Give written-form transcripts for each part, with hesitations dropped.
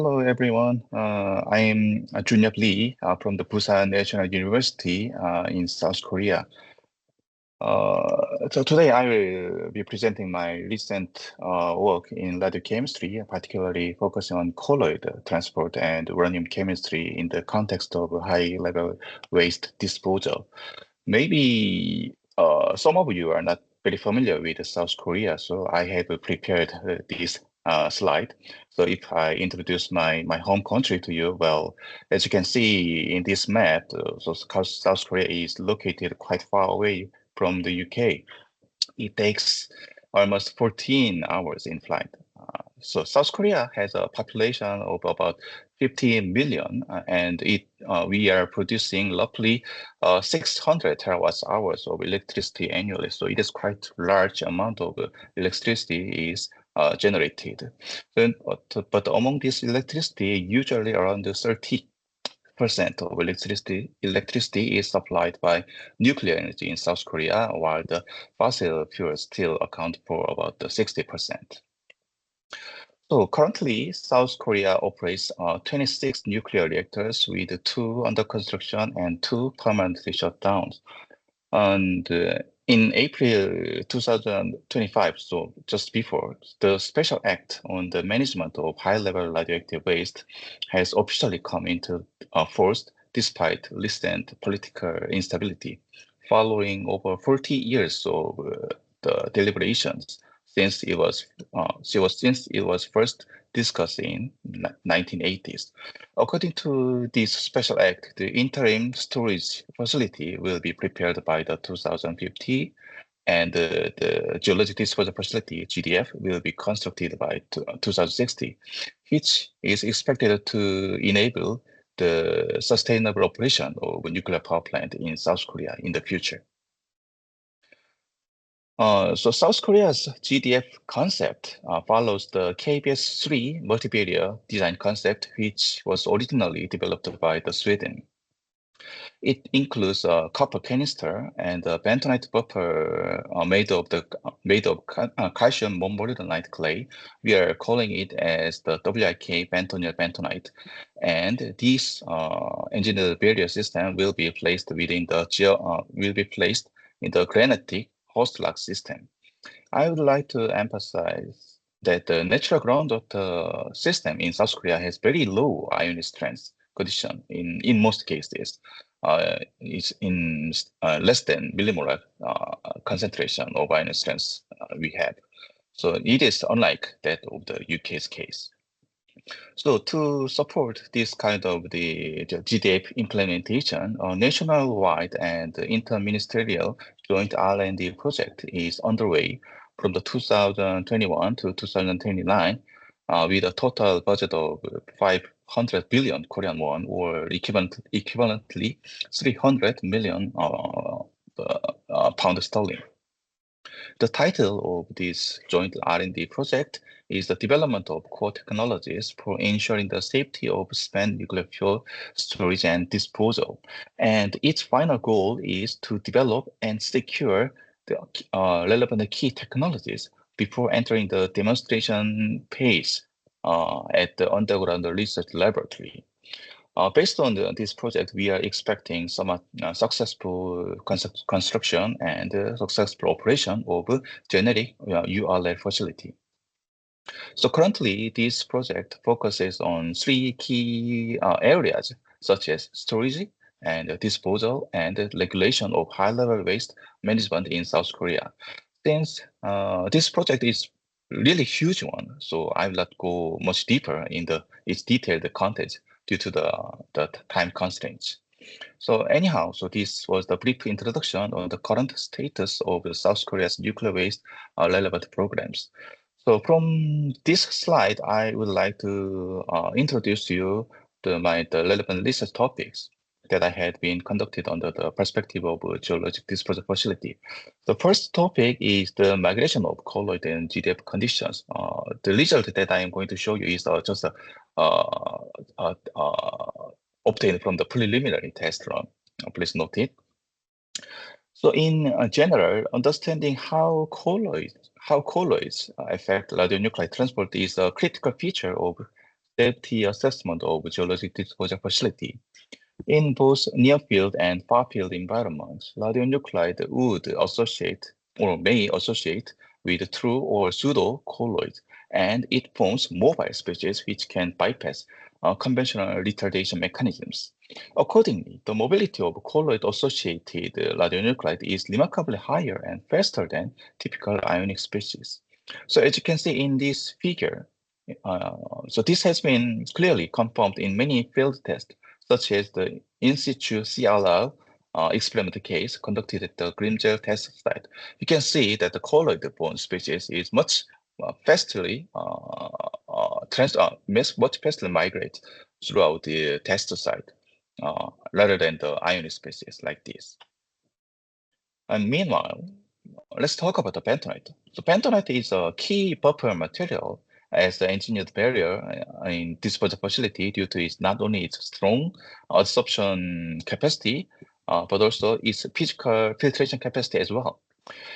Hello, everyone. I'm Jun-Yeop Lee from the Pusan National University in South Korea. So today I will be presenting my recent work in radiochemistry, particularly focusing on colloid transport and uranium chemistry in the context of high-level waste disposal. Maybe some of you are not very familiar with South Korea, so I have prepared this slide. So if I introduce my home country to you, well, as you can see in this map, so South Korea is located quite far away from the UK. It takes almost 14 hours in flight. So South Korea has a population of about 50 million, and we are producing roughly 600 terawatt hours of electricity annually. So it is quite large amount of electricity is generated. But among this electricity, usually around 30% of electricity is supplied by nuclear energy in South Korea, while the fossil fuels still account for about 60%. So currently, South Korea operates 26 nuclear reactors with 2 under construction and 2 permanently shut down. And in April 2025, so just before, the Special Act on the Management of High-Level Radioactive Waste has officially come into force despite recent political instability, following over 40 years of the deliberations since it was first discussed in 1980s. According to this special act, the interim storage facility will be prepared by the 2050, and the geologic disposal facility (GDF) will be constructed by 2060, which is expected to enable the sustainable operation of a nuclear power plant in South Korea in the future. So South Korea's GDF concept follows the KBS-3 multi-barrier design concept, which was originally developed by Sweden. It includes a copper canister and a bentonite buffer made of calcium molybdenite clay. We are calling it as the WIK bentonyl bentonite, and this engineered barrier system will be placed in the granitic host lock system. I would like to emphasize that the natural ground of the system in South Korea has very low ionic strength condition in most cases. It's in less than millimolar concentration of ionic strength we have. So it is unlike that of the UK's case. So to support this kind of the GDF implementation, a nationwide and interministerial joint R&D project is underway from the 2021 to 2029, with a total budget of 500 billion Korean won, or equivalently 300 million pound sterling. The title of this joint R&D project is the development of core technologies for ensuring the safety of spent nuclear fuel storage and disposal. And its final goal is to develop and secure the relevant key technologies before entering the demonstration phase at the underground research laboratory. Based on this project, we are expecting some successful construction and successful operation of generic URL facility. So currently, this project focuses on 3 key areas, such as storage and disposal and regulation of high-level waste management in South Korea. Since this project is really huge one, so I will not go much deeper in its detailed content due to the time constraints. So anyhow, so this was the brief introduction on the current status of South Korea's nuclear waste relevant programs. So from this slide, I would like to introduce you the relevant research topics that I had been conducted under the perspective of a geologic disposal facility. The first topic is the migration of colloid and GDF conditions. The result that I am going to show you is just obtained from the preliminary test run. Please note it. So in general, understanding how colloids affect radionuclide transport is a critical feature of depth assessment of geologic disposal facility. In both near-field and far-field environments, radionuclide would associate or may associate with true or pseudo-colloids, and it forms mobile species which can bypass conventional retardation mechanisms. Accordingly, the mobility of colloid-associated radionuclide is remarkably higher and faster than typical ionic species. So as you can see in this figure, so this has been clearly confirmed in many field tests, such as the in situ CRR experimental case conducted at the Grimgel test site. You can see that the colloid-borne species is much fasterly much fasterly migrate throughout the test site rather than the ionic species like this. And meanwhile, let's talk about the bentonite. So bentonite is a key buffer material as the engineered barrier in disposal facility due to its not only its strong adsorption capacity, but also its physical filtration capacity as well.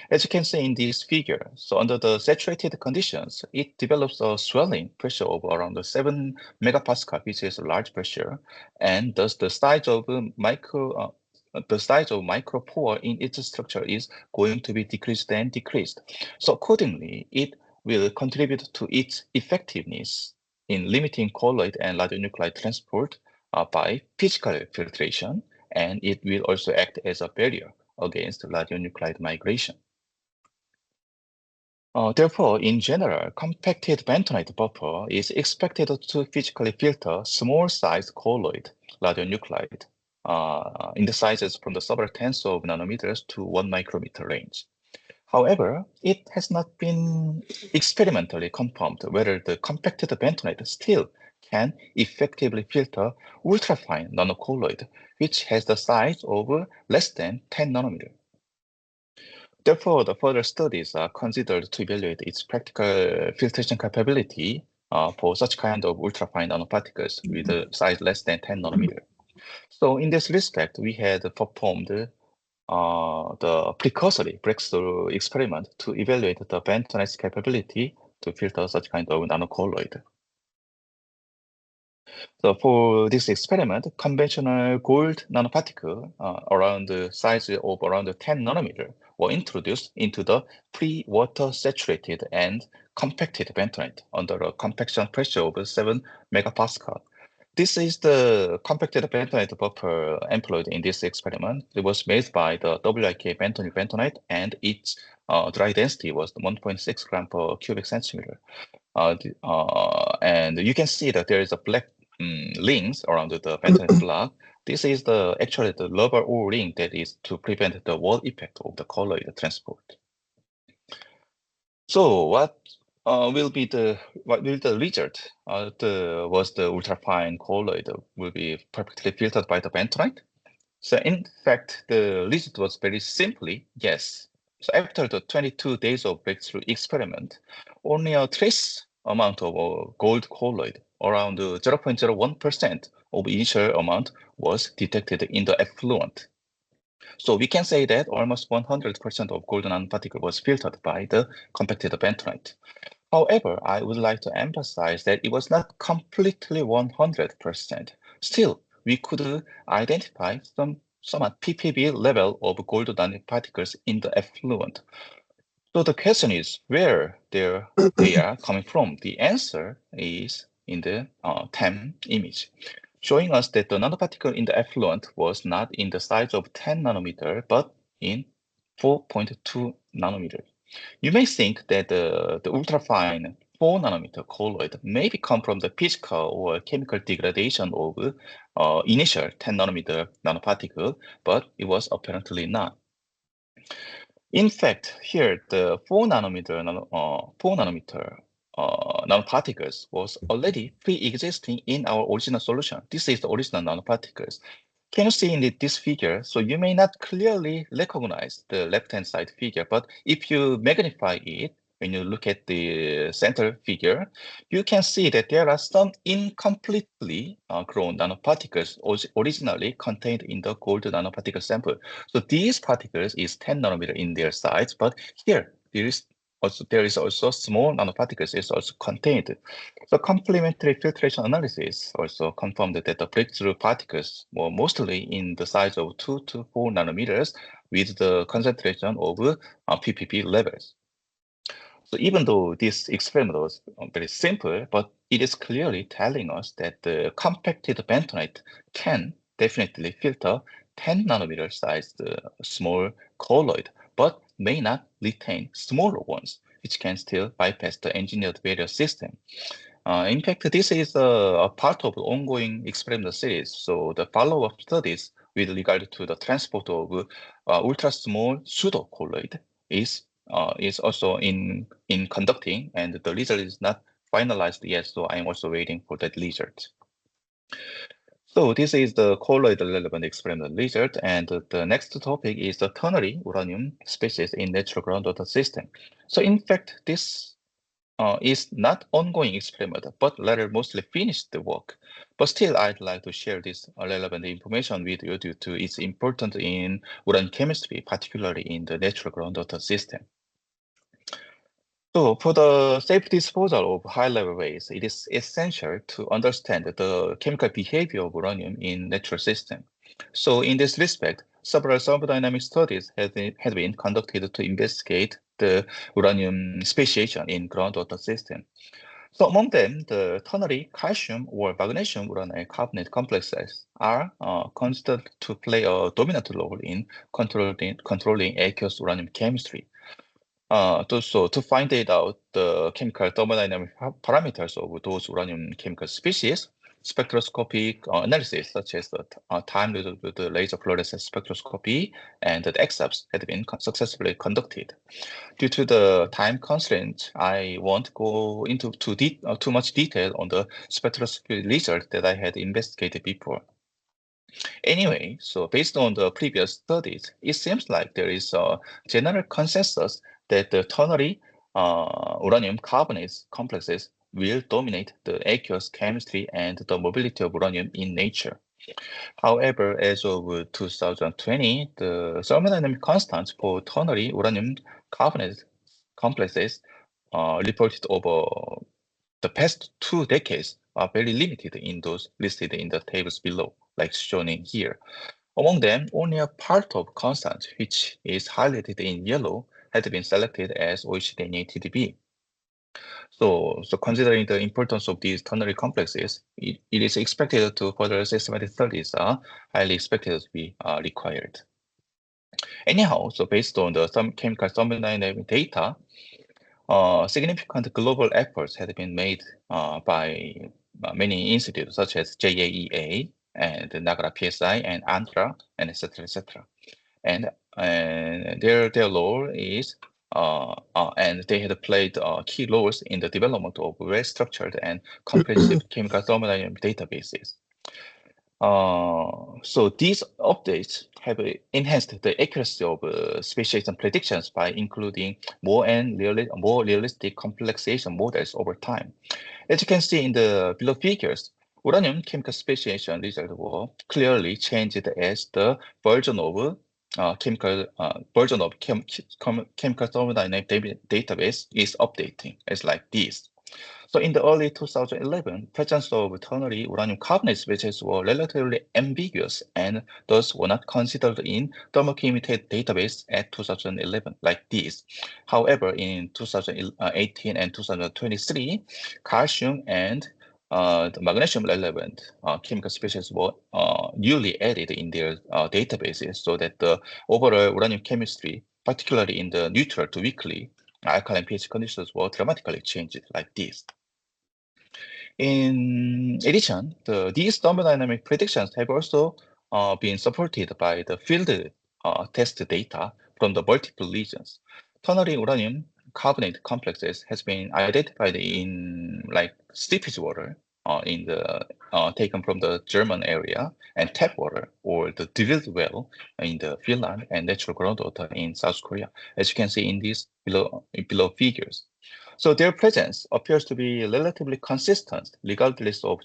As you can see in this figure, so under the saturated conditions, it develops a swelling pressure of around 7 megapascal, which is a large pressure, and thus the size of micropore in its structure is going to be decreased and decreased. So accordingly, it will contribute to its effectiveness in limiting colloid and radionuclide transport by physical filtration, and it will also act as a barrier against radionuclide migration. Therefore, in general, compacted bentonite buffer is expected to physically filter small-sized colloid radionuclide in the sizes from the several tens of nanometers to 1 micrometer range. However, it has not been experimentally confirmed whether the compacted bentonite still can effectively filter ultrafine nanocolloid, which has the size of less than 10 nanometer. Therefore, the further studies are considered to evaluate its practical filtration capability for such kind of ultrafine nanoparticles with a size less than 10 nanometer. So in this respect, we had performed the precursory breakthrough experiment to evaluate the bentonite's capability to filter such kind of nanocolloid. So for this experiment, conventional gold nanoparticle around the size of around 10 nanometer were introduced into the pre-water saturated and compacted bentonite under a compaction pressure of 7 megapascal. This is the compacted bentonite buffer employed in this experiment. It was made by the WIK bentonite, and its dry density was 1.6 gram per cubic centimeter. And you can see that there is a black rings around the bentonite block. This is actually the rubber O-ring that is to prevent the wall effect of the colloid transport. So what will the result? Was the ultrafine colloid will be perfectly filtered by the bentonite? So in fact, the result was very simply yes. So after the 22 days of breakthrough experiment, only a trace amount of gold colloid, around 0.01% of initial amount, was detected in the effluent. So we can say that almost 100% of gold nanoparticle was filtered by the compacted bentonite. However, I would like to emphasize that it was not completely 100%. Still, we could identify some ppb level of gold nanoparticles in the effluent. So the question is where they are coming from. The answer is in the TEM image, showing us that the nanoparticle in the effluent was not in the size of 10 nanometer, but in 4.2 nanometer. You may think that the ultrafine 4 nanometer colloid may come from the physical or chemical degradation of initial 10 nanometer nanoparticle, but it was apparently not. In fact, here the 4 nanometer nanoparticles was already pre-existing in our original solution. This is the original nanoparticles. Can you see in this figure? So you may not clearly recognize the left-hand side figure, but if you magnify it, when you look at the center figure, you can see that there are some incompletely grown nanoparticles originally contained in the gold nanoparticle sample. So these particles is 10 nanometer in their size, but here there is there is also small nanoparticles is also contained. So complementary filtration analysis also confirmed that the breakthrough particles were mostly in the size of 2 to 4 nanometers with the concentration of ppb levels. So even though this experiment was very simple, but it is clearly telling us that the compacted bentonite can definitely filter 10 nanometer sized small colloid, but may not retain smaller ones, which can still bypass the engineered barrier system. In fact, this is a part of the ongoing experimental series. So the follow-up studies with regard to the transport of ultra-small pseudocolloid is also in conducting, and the result is not finalized yet. So I'm also waiting for that result. So this is the colloid relevant experimental result, and the next topic is the ternary uranium species in natural groundwater system. So in fact, this is not ongoing experiment, but rather mostly finished the work. But still, I'd like to share this relevant information with you due to its importance in uranium chemistry, particularly in the natural groundwater system. So for the safe disposal of high-level waste, it is essential to understand the chemical behavior of uranium in natural system. So in this respect, several thermodynamic studies have been conducted to investigate the uranium speciation in groundwater system. So among them, the ternary calcium or magnesium uranyl carbonate complexes are considered to play a dominant role in controlling aqueous uranium chemistry. So to find out the chemical thermodynamic parameters of those uranium chemical species, spectroscopic analysis such as the time-resolved laser fluorescence spectroscopy and the XAPS had been successfully conducted. Due to the time constraint, I won't go into too much detail on the spectroscopy result that I had investigated before. Anyway, so based on the previous studies, it seems like there is a general consensus that the ternary uranium carbonates complexes will dominate the aqueous chemistry and the mobility of uranium in nature. However, as of 2020, the thermodynamic constants for ternary uranium carbonate complexes reported over the past 2 decades are very limited in those listed in the tables below, like shown in here. Among them, only a part of constant, which is highlighted in yellow, had been selected as OECD NATDB. So considering the importance of these ternary complexes, it is expected to further systematic studies are highly expected to be required. Anyhow, so based on the chemical thermodynamic data, significant global efforts have been made by many institutes such as JAEA and Nagara PSI and ANDRA and etc. etc. And their role is and they had played key roles in the development of well-structured and comprehensive chemical thermodynamic databases. So these updates have enhanced the accuracy of speciation predictions by including more realistic complexation models over time. As you can see in the below figures, uranium chemical speciation results were clearly changed as the version of chemical thermodynamic database is updating, as like this. So in the early 2011, presence of ternary uranium carbonate species were relatively ambiguous and thus were not considered in thermochemical database at 2011, like this. However, in 2018 and 2023, calcium and the magnesium relevant chemical species were newly added in their databases so that the overall uranium chemistry, particularly in the neutral to weakly alkaline pH conditions, were dramatically changed like this. In addition, these thermodynamic predictions have also been supported by the field test data from the multiple regions. Ternary uranium carbonate complexes has been identified in like steepage water in the taken from the German area, and tap water or the drilled well in the Finland, and natural groundwater in South Korea, as you can see in these below figures. So their presence appears to be relatively consistent regardless of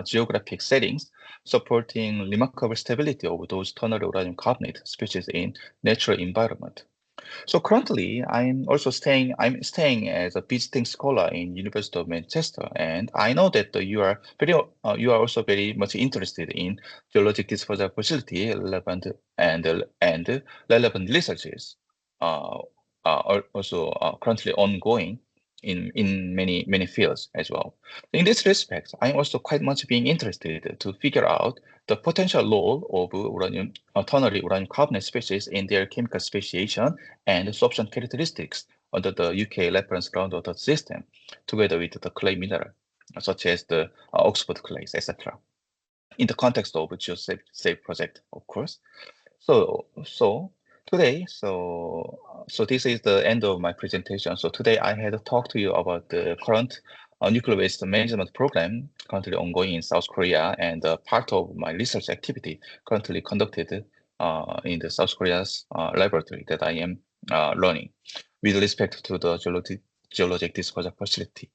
geographic settings, supporting remarkable stability of those ternary uranium carbonate species in natural environment. So currently, I'm staying as a visiting scholar in University of Manchester, and I know that you are also very much interested in geologic disposal facility and relevant researches. Uh, are also currently ongoing in many fields as well. In this respect, I'm also quite much being interested to figure out the potential role of ternary uranium carbonate species in their chemical speciation and sorption characteristics under the UK reference groundwater system, together with the clay mineral, such as the Oxford clays, etc. In the context of GeoSafe project, of course. So today, so this is the end of my presentation. So today I had talked to you about the current nuclear waste management program currently ongoing in South Korea, and part of my research activity currently conducted in the South Korea's laboratory that I am running with respect to the geologic disposal facility.